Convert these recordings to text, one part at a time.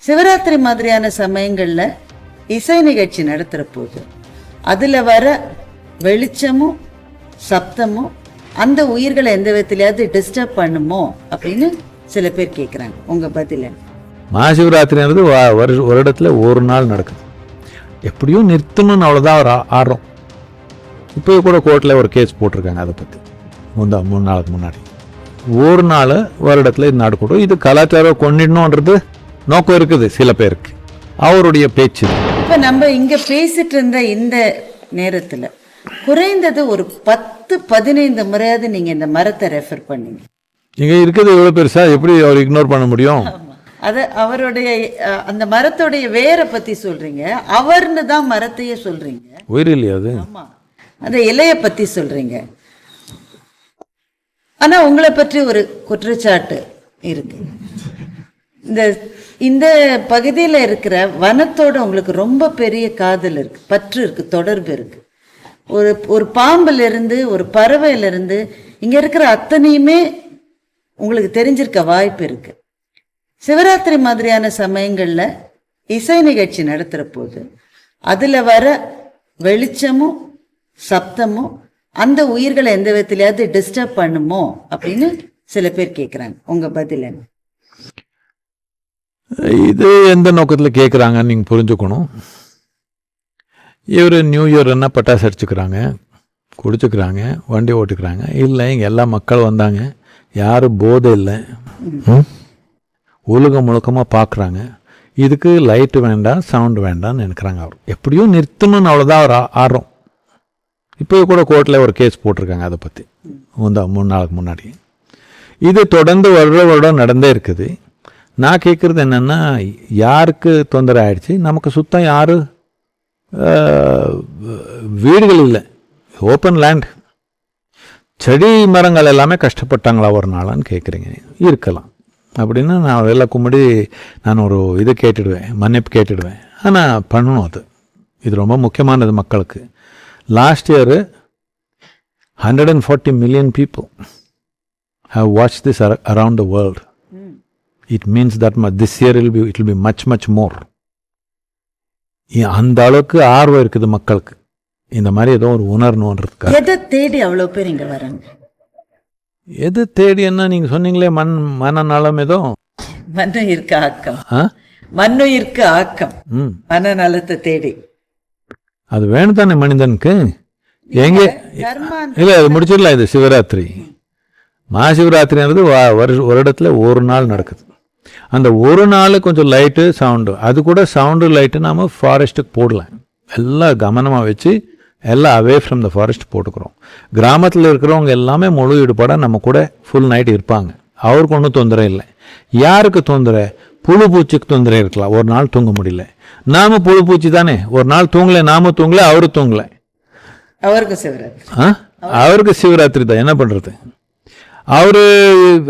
சிவராத்திரி மாதிரியான சமயங்கள்ல இசை நிகழ்ச்சி நடத்துற போது அதுல வர வெளிச்சமும் சப்தமும் அந்த உயிர்களை எந்த விதத்திலயாவது டிஸ்டர்ப் பண்ணுமோ அப்படின்னு சில பேர் கேட்குறாங்க. உங்க பதில? மகாசிவராத்திரின்றது ஒரு இடத்துல ஒரு நாள் நடக்குது, எப்படியும் நிறுத்தணும்னு அவ்வளோதான் ஒரு ஆடுறோம். இப்போ கூட கோர்ட்டில் ஒரு கேஸ் போட்டிருக்காங்க அதை பற்றி 3 நாளுக்கு முன்னாடி. ஒரு நாள் வருடத்தில் இது நடக்கட்டும், இது கலாச்சாரம் கொண்டிடணுன்றது நோக்கம் இருக்குது சில பேருக்கு, அவருடைய பேச்சு. இப்போ நம்ம இங்கே பேசிட்டு இருந்த இந்த நேரத்தில் குறைந்தது ஒரு 10-15 முறையாவது நீங்கள் இந்த மரத்தை ரெஃபர் பண்ணீங்க. இங்கே இருக்குது எவ்வளோ பெருசா, எப்படி அவர் இக்னோர் பண்ண முடியும்? அது அவருடைய அந்த மரத்துடைய வேரை பற்றி சொல்கிறீங்க, அவர்னு தான் மரத்தையே சொல்கிறீங்க. உயிர் இல்லையா அது? ஆமாம், அந்த இலையை பற்றி சொல்கிறீங்க. ஆனால் உங்களை பற்றி ஒரு குற்றச்சாட்டு இருக்கு. இந்த பகுதியில் இருக்கிற வனத்தோட உங்களுக்கு ரொம்ப பெரிய காதல் இருக்கு, பற்று இருக்கு, தொடர்பு இருக்கு. ஒரு பாம்புல இருந்து ஒரு பறவையில இருந்து இங்க இருக்கிற அத்தனையுமே உங்களுக்கு தெரிஞ்சிருக்க வாய்ப்பு இருக்கு. சிவராத்திரி மாதிரியான சமயங்கள்ல இசை நிகழ்ச்சி நடத்துற போது அதுல வர வெளிச்சமும் சப்தமும் அந்த உயிர்களை எந்த விதத்திலயாவது டிஸ்டர்ப் பண்ணுமோ அப்படின்னு சில பேர் கேட்குறாங்க. உங்க பதில? இது எந்த நோக்கத்தில் கேட்குறாங்கன்னு நீங்கள் புரிஞ்சுக்கணும். இவர் நியூ இயர் என்ன பட்டாசு அடிச்சுக்கிறாங்க, குடிச்சுக்கிறாங்க, வண்டி ஓட்டுக்கிறாங்க. இல்லை, இங்கே எல்லா மக்கள் வந்தாங்க, யாரும் போதை இல்லை, உலகம் முழுக்கமாக பார்க்குறாங்க. இதுக்கு லைட்டு வேண்டாம், சவுண்டு வேண்டாம்னு நினைக்கிறாங்க. அவர் எப்படியும் நிறுத்தணும்னு அவ்வளோதான் அவர் ஆடுறோம். இப்போ கூட கோர்ட்டில் ஒரு கேஸ் போட்டிருக்காங்க அதை பற்றி 3 நாளுக்கு முன்னாடி. இது தொடர்ந்து வருடம் நடந்தே இருக்குது. நான் கேட்குறது என்னென்னா, யாருக்கு தொந்தரவு ஆயிடுச்சு? நமக்கு சுத்தம் யாரும் வீடுகள் இல்லை, ஓப்பன் லேண்ட், செடி மரங்கள் எல்லாமே கஷ்டப்பட்டாங்களா ஒரு நாளான்னு கேட்குறீங்க. இருக்கலாம் அப்படின்னு நான் வெள்ளை கும்பிடி நான் ஒரு இது கேட்டுடுவேன், மன்னிப்பு கேட்டுடுவேன். ஆனால் பண்ணணும், இது ரொம்ப முக்கியமானது மக்களுக்கு. Last year 140 million people have watched this around the world. It means that this year it will be much more. அந்த அளவுக்கு ஆர்வம் இருக்குது மக்களுக்கு இந்த மாதிரி ஏதோ ஒரு உணரணுன்றதுக்காக. எதை தேடி அவ்வளோ பேர் இங்கே வராங்க? எது தேடி என்ன நீங்கள் சொன்னீங்களே, மனநலம் ஏதோ மண்ணுயிர்க்கு ஆக்கம், மண்ணுயிர்க்கு ஆக்கம், மனநலத்தை தேடி அது வேணும் தானே மனிதனுக்கு. எங்கே இல்லை, அது முடிச்சிடலாம். இது சிவராத்திரி, மகாசிவராத்திரின்றது ஒரு இடத்துல ஒரு நாள் நடக்குது. அந்த ஒரு நாள் கொஞ்சம் லைட்டு சவுண்டு, அது கூட சவுண்டு லைட்டு நாம் ஃபாரஸ்ட்டுக்கு போடலாம். எல்லாம் கவனமாக வச்சு எல்லாம் அவே ஃப்ரம் த ஃபாரஸ்ட் போட்டுக்கிறோம். கிராமத்தில் இருக்கிறவங்க எல்லாமே முழு ஈடுபாடாக நம்ம கூட ஃபுல் நைட் இருப்பாங்க. அவருக்கு ஒன்றும் தொந்தரை இல்லை. யாருக்கு தொந்தரை? புழு பூச்சிக்கு தொந்தரை இருக்கலாம், ஒரு நாள் தூங்க முடியல. நாம புழு பூச்சி தானே, ஒரு நாள் தூங்கலை, நாம தூங்கலை, அவரு தூங்கலை, அவருக்கு சிவராத்திரி தான். என்ன பண்ணுறது? அவர்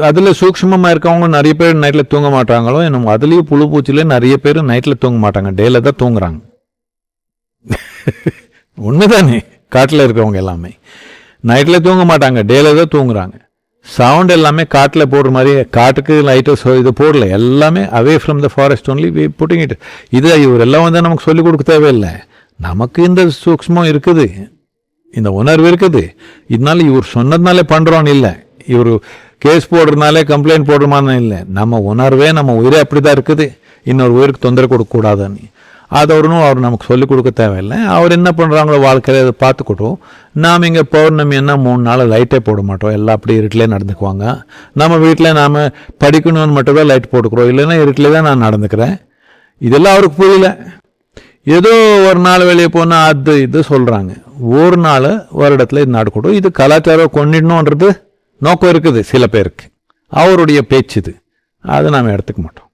அதில் சூக்ஷ்மமாக இருக்கவங்க நிறைய பேர் நைட்டில் தூங்க மாட்டாங்களோ என்னமோ. அதுலேயும் புழு பூச்சிலே நிறைய பேர் நைட்டில் தூங்க மாட்டாங்க, டேல தான் தூங்குறாங்க. உண்மைதானே? காட்டில் இருக்கிறவங்க எல்லாமே நைட்டில் தூங்க மாட்டாங்க, டேல தான் தூங்குறாங்க. சவுண்ட் எல்லாமே காட்டில் போடுற மாதிரி, காட்டுக்கு லைட்டு இது போடல, எல்லாமே away from the forest only we putting it. இது இவர் எல்லாம் வந்து நமக்கு சொல்லிக் கொடுக்க தேவையில்லை. நமக்கு இந்த சூக்ஷ்மம் இருக்குது, இந்த உணர்வு இருக்குது. இதனால இவர் சொன்னதுனாலே பண்ணுறோன்னு இல்லை, இவர் கேஸ் போடுறதுனாலே கம்ப்ளைண்ட் போடுறமான இல்லை. நம்ம உணர்வே, நம்ம உயிரே அப்படி தான் இருக்குது. இன்னொரு உயிருக்கு தொந்தரவு கொடுக்கக்கூடாதுன்னு அதை அவர் நமக்கு சொல்லிக் கொடுக்க தேவையில்லை. அவர் என்ன பண்ணுறாங்களோ வாழ்க்கையில் அதை பார்த்துக்கிட்டோம். நாம் இங்கே பௌர்ணமி என்ன 3 நாள் லைட்டே போட மாட்டோம், எல்லாம் அப்படி இருட்டிலே நடந்துக்குவாங்க. நம்ம வீட்டில் நாம் படிக்கணும்னு மட்டும்தான் லைட் போட்டுக்கிறோம், இல்லைன்னா இருட்டிலே தான் நான் நடந்துக்கிறேன். இதெல்லாம் அவருக்கு புரியல. ஏதோ ஒரு நாள் வெளியே போனால் இது சொல்கிறாங்க. ஒரு நாள் வருடத்தில் இது நடக்கட்டும், இது கலாச்சாரம் கொண்டிடணுன்றது நோக்கம் இருக்குது சில பேருக்கு, அவருடைய பேச்சு இது. அதை நாம் எடுத்துக்க மாட்டோம்.